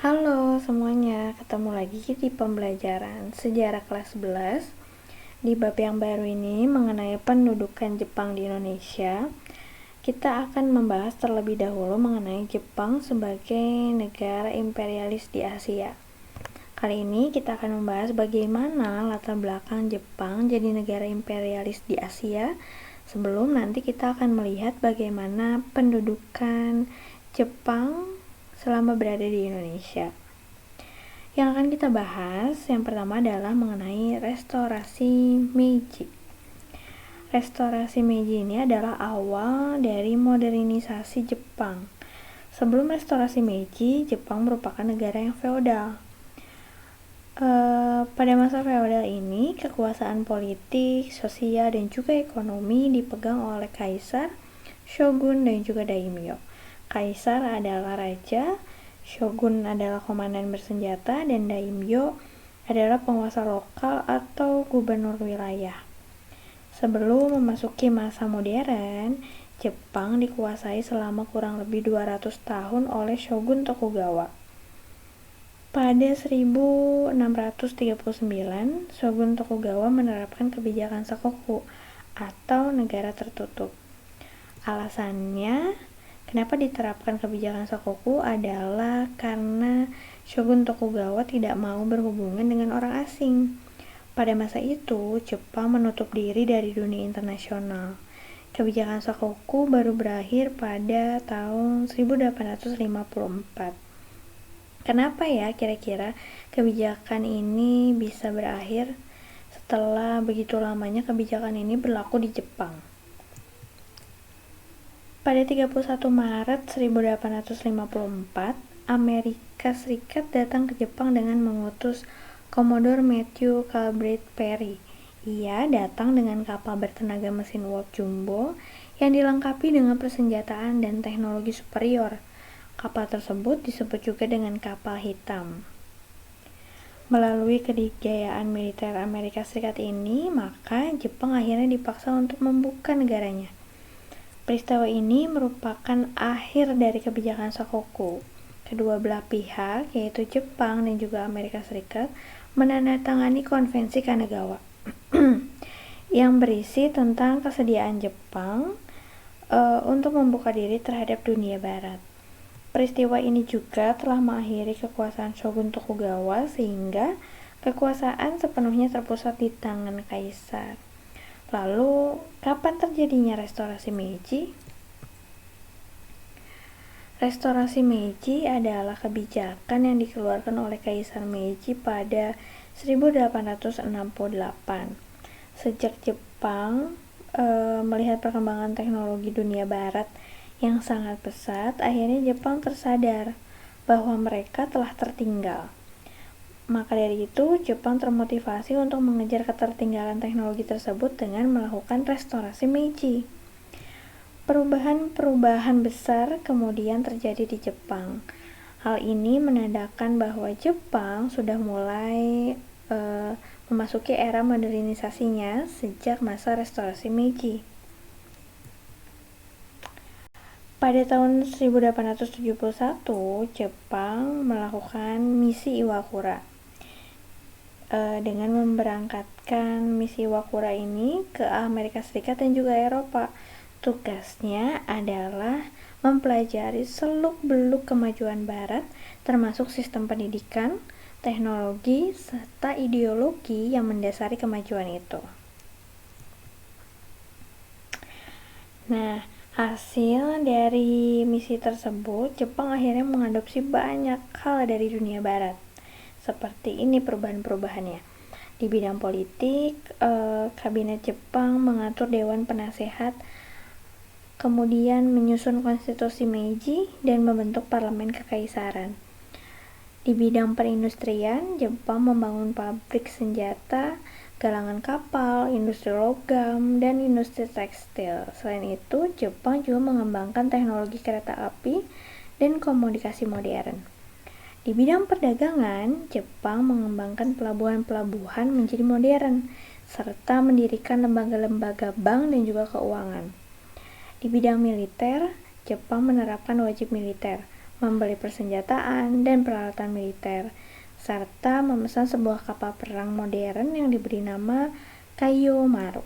Halo semuanya, ketemu lagi di pembelajaran sejarah kelas 11. Di bab yang baru ini mengenai pendudukan Jepang di Indonesia, kita akan membahas terlebih dahulu mengenai Jepang sebagai negara imperialis di Asia. Kali ini kita akan membahas bagaimana latar belakang Jepang jadi negara imperialis di Asia, sebelum nanti kita akan melihat bagaimana pendudukan Jepang selama berada di Indonesia. Yang akan kita bahas yang pertama adalah mengenai restorasi Meiji. Restorasi Meiji ini adalah awal dari modernisasi Jepang. Sebelum restorasi Meiji, Jepang merupakan negara yang feodal. Pada masa feodal ini, kekuasaan politik, sosial, dan juga ekonomi dipegang oleh kaisar, shogun, dan juga daimyo. Kaisar adalah raja, shogun adalah komandan bersenjata, dan daimyo adalah penguasa lokal atau gubernur wilayah. Sebelum memasuki masa modern, Jepang dikuasai selama kurang lebih 200 tahun oleh Shogun Tokugawa. Pada 1639, Shogun Tokugawa menerapkan kebijakan sakoku atau negara tertutup. Alasannya, kenapa diterapkan kebijakan sakoku adalah karena Shogun Tokugawa tidak mau berhubungan dengan orang asing. Pada masa itu, Jepang menutup diri dari dunia internasional. Kebijakan sakoku baru berakhir pada tahun 1854. Kenapa ya kira-kira kebijakan ini bisa berakhir setelah begitu lamanya kebijakan ini berlaku di Jepang? Pada 31 Maret 1854, Amerika Serikat datang ke Jepang dengan mengutus Commodore Matthew Calvert Perry. Ia datang dengan kapal bertenaga mesin uap jumbo yang dilengkapi dengan persenjataan dan teknologi superior. Kapal tersebut disebut juga dengan kapal hitam. Melalui kedikdayaan militer Amerika Serikat ini, maka Jepang akhirnya dipaksa untuk membuka negaranya. Peristiwa ini merupakan akhir dari kebijakan sakoku. Kedua belah pihak, yaitu Jepang dan juga Amerika Serikat, menandatangani Konvensi Kanagawa yang berisi tentang kesediaan Jepang untuk membuka diri terhadap dunia barat. Peristiwa ini juga telah mengakhiri kekuasaan Shogun Tokugawa sehingga kekuasaan sepenuhnya terpusat di tangan kaisar. Lalu, kapan terjadinya restorasi Meiji? Restorasi Meiji adalah kebijakan yang dikeluarkan oleh Kaisar Meiji pada 1868. Sejak Jepang melihat perkembangan teknologi dunia barat yang sangat pesat, akhirnya Jepang tersadar bahwa mereka telah tertinggal. Maka dari itu, Jepang termotivasi untuk mengejar ketertinggalan teknologi tersebut dengan melakukan restorasi Meiji. Perubahan-perubahan besar kemudian terjadi di Jepang. Hal ini menandakan bahwa Jepang sudah mulai memasuki era modernisasinya sejak masa restorasi Meiji. Pada tahun 1871, Jepang melakukan misi Iwakura dengan memberangkatkan misi Iwakura ini ke Amerika Serikat dan juga Eropa. Tugasnya adalah mempelajari seluk-beluk kemajuan Barat, termasuk sistem pendidikan, teknologi, serta ideologi yang mendasari kemajuan itu. Nah, hasil dari misi tersebut, Jepang akhirnya mengadopsi banyak hal dari dunia barat. Seperti ini perubahan-perubahannya. Di bidang politik, kabinet Jepang mengatur Dewan Penasehat, kemudian menyusun konstitusi Meiji dan membentuk parlemen kekaisaran. Di bidang perindustrian, Jepang membangun pabrik senjata, galangan kapal, industri logam, dan industri tekstil. Selain itu, Jepang juga mengembangkan teknologi kereta api dan komunikasi modern. Di bidang perdagangan, Jepang mengembangkan pelabuhan-pelabuhan menjadi modern, serta mendirikan lembaga-lembaga bank dan juga keuangan. Di bidang militer, Jepang menerapkan wajib militer, membeli persenjataan dan peralatan militer, serta memesan sebuah kapal perang modern yang diberi nama Kaiyo Maru.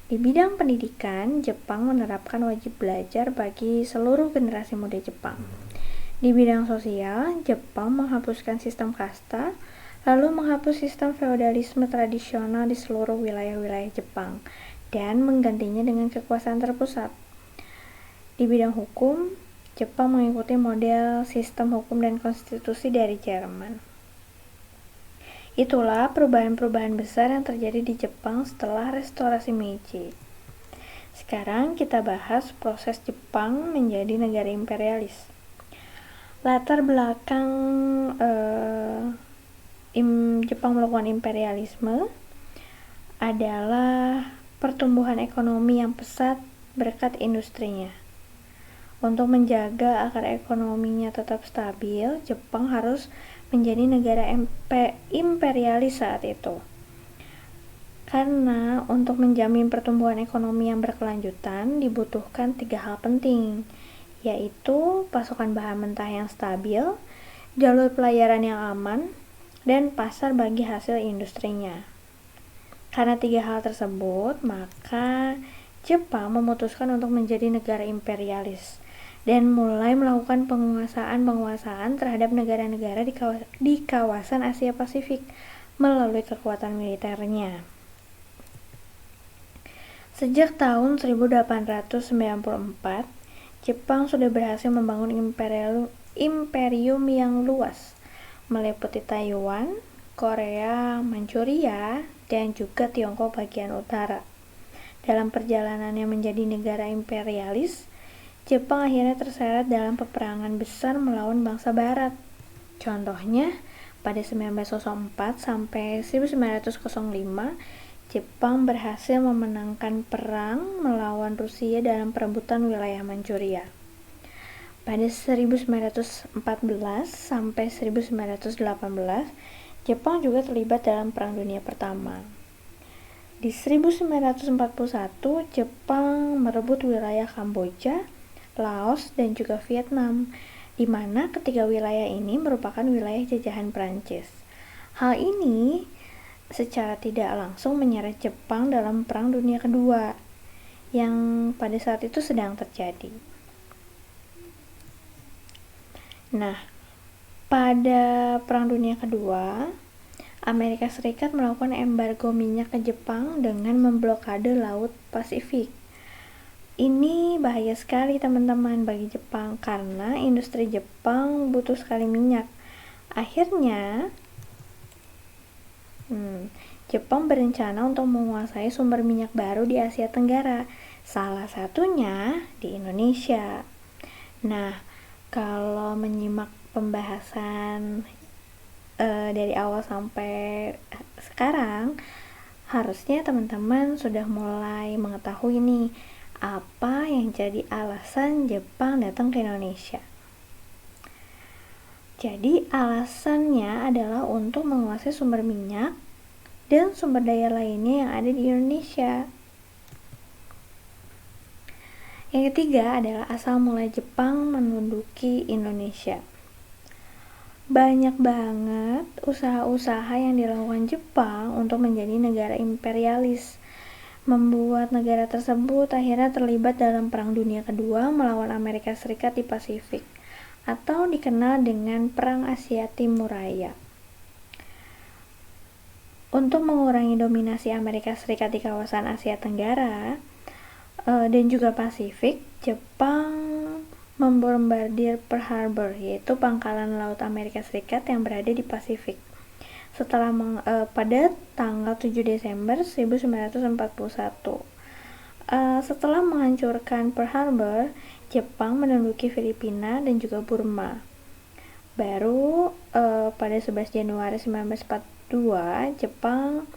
Di bidang pendidikan, Jepang menerapkan wajib belajar bagi seluruh generasi muda Jepang. Di bidang sosial, Jepang menghapuskan sistem kasta, lalu menghapus sistem feodalisme tradisional di seluruh wilayah-wilayah Jepang, dan menggantinya dengan kekuasaan terpusat. Di bidang hukum, Jepang mengikuti model sistem hukum dan konstitusi dari Jerman. Itulah perubahan-perubahan besar yang terjadi di Jepang setelah restorasi Meiji. Sekarang kita bahas proses Jepang menjadi negara imperialis. Latar belakang Jepang melakukan imperialisme adalah pertumbuhan ekonomi yang pesat berkat industrinya. Untuk menjaga agar ekonominya tetap stabil, Jepang harus menjadi negara imperialis saat itu. Karena untuk menjamin pertumbuhan ekonomi yang berkelanjutan dibutuhkan 3 hal penting, yaitu pasokan bahan mentah yang stabil, jalur pelayaran yang aman, dan pasar bagi hasil industrinya. Karena 3 hal tersebut, maka Jepang memutuskan untuk menjadi negara imperialis dan mulai melakukan penguasaan terhadap negara-negara di kawasan Asia Pasifik melalui kekuatan militernya. Sejak tahun 1894, Jepang sudah berhasil membangun imperium yang luas, meliputi Taiwan, Korea, Manchuria, dan juga Tiongkok bagian utara. Dalam perjalanannya menjadi negara imperialis, Jepang akhirnya terseret dalam peperangan besar melawan bangsa barat. Contohnya, pada 1904 sampai 1905, Jepang berhasil memenangkan perang melawan Rusia dalam perebutan wilayah Manchuria. Pada 1914 sampai 1918, Jepang juga terlibat dalam Perang Dunia Pertama. Di 1941, Jepang merebut wilayah Kamboja, Laos, dan juga Vietnam, di mana ketiga wilayah ini merupakan wilayah jajahan Prancis. Hal ini secara tidak langsung menyeret Jepang dalam Perang Dunia Kedua yang pada saat itu sedang terjadi. Nah, pada Perang Dunia Kedua, Amerika Serikat melakukan embargo minyak ke Jepang dengan memblokade Laut Pasifik. Ini bahaya sekali teman-teman bagi Jepang karena industri Jepang butuh sekali minyak. Akhirnya, Jepang berencana untuk menguasai sumber minyak baru di Asia Tenggara, salah satunya di Indonesia. Nah, kalau menyimak pembahasan dari awal sampai sekarang, harusnya teman-teman sudah mulai mengetahui nih apa yang jadi alasan Jepang datang ke Indonesia. Jadi alasannya adalah untuk menguasai sumber minyak dan sumber daya lainnya yang ada di Indonesia. Yang ketiga adalah asal mula Jepang menduduki Indonesia. Banyak banget usaha-usaha yang dilakukan Jepang untuk menjadi negara imperialis, membuat negara tersebut akhirnya terlibat dalam Perang Dunia Kedua melawan Amerika Serikat di Pasifik, atau dikenal dengan Perang Asia Timur Raya. Untuk mengurangi dominasi Amerika Serikat di kawasan Asia Tenggara dan juga Pasifik, Jepang membombardir Pearl Harbor, yaitu pangkalan laut Amerika Serikat yang berada di Pasifik. Pada tanggal 7 Desember 1941. Setelah menghancurkan Pearl Harbor, Jepang menduduki Filipina dan juga Burma. Baru pada 11 Januari 1942, Jepang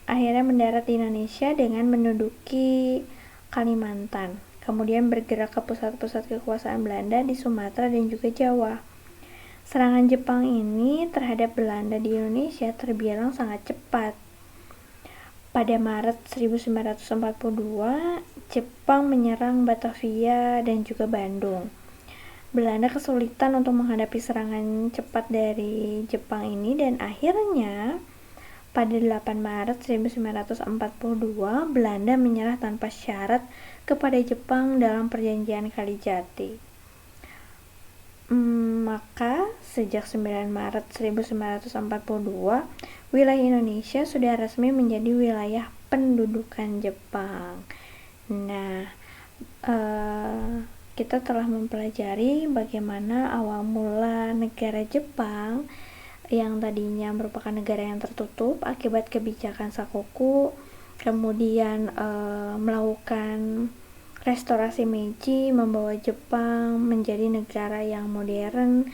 akhirnya mendarat di Indonesia dengan menduduki Kalimantan. Kemudian bergerak ke pusat-pusat kekuasaan Belanda di Sumatera dan juga Jawa. Serangan Jepang ini terhadap Belanda di Indonesia terbilang sangat cepat. Pada Maret 1942, Jepang menyerang Batavia dan juga Bandung. Belanda kesulitan untuk menghadapi serangan cepat dari Jepang ini dan akhirnya pada 8 Maret 1942 Belanda menyerah tanpa syarat kepada Jepang dalam perjanjian Kalijati. Maka sejak 9 Maret 1942 wilayah Indonesia sudah resmi menjadi wilayah pendudukan Jepang. Nah, kita telah mempelajari bagaimana awal mula negara Jepang yang tadinya merupakan negara yang tertutup akibat kebijakan Sakoku, kemudian melakukan restorasi Meiji, membawa Jepang menjadi negara yang modern,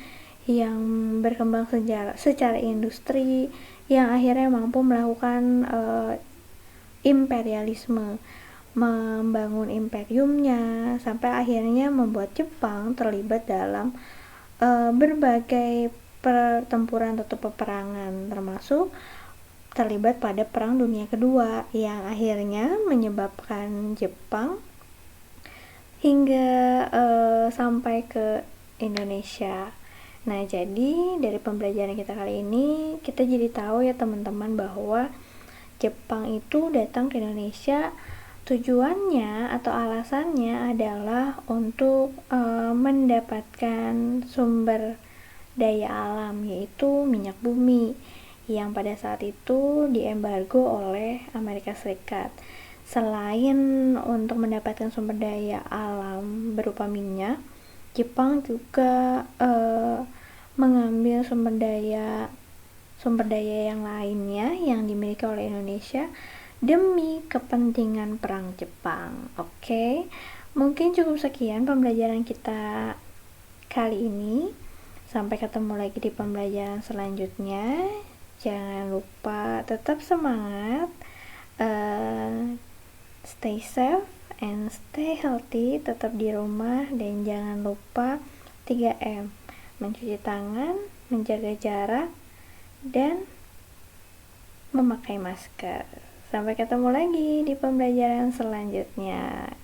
yang berkembang secara industri, yang akhirnya mampu melakukan imperialisme, membangun imperiumnya, sampai akhirnya membuat Jepang terlibat dalam berbagai pertempuran atau peperangan, termasuk terlibat pada Perang Dunia Kedua yang akhirnya menyebabkan Jepang hingga sampai ke Indonesia. Nah, jadi dari pembelajaran kita kali ini kita jadi tahu ya teman-teman bahwa Jepang itu datang ke Indonesia tujuannya atau alasannya adalah untuk mendapatkan sumber daya alam, yaitu minyak bumi yang pada saat itu diembargo oleh Amerika Serikat. Selain untuk mendapatkan sumber daya alam berupa minyak, Jepang juga mengambil sumber daya yang lainnya yang dimiliki oleh Indonesia demi kepentingan perang Jepang. Oke, mungkin cukup sekian pembelajaran kita kali ini. Sampai ketemu lagi di pembelajaran selanjutnya. Jangan lupa tetap semangat, stay safe and stay healthy, tetap di rumah, dan jangan lupa 3M, mencuci tangan, menjaga jarak, dan memakai masker. Sampai ketemu lagi di pembelajaran selanjutnya.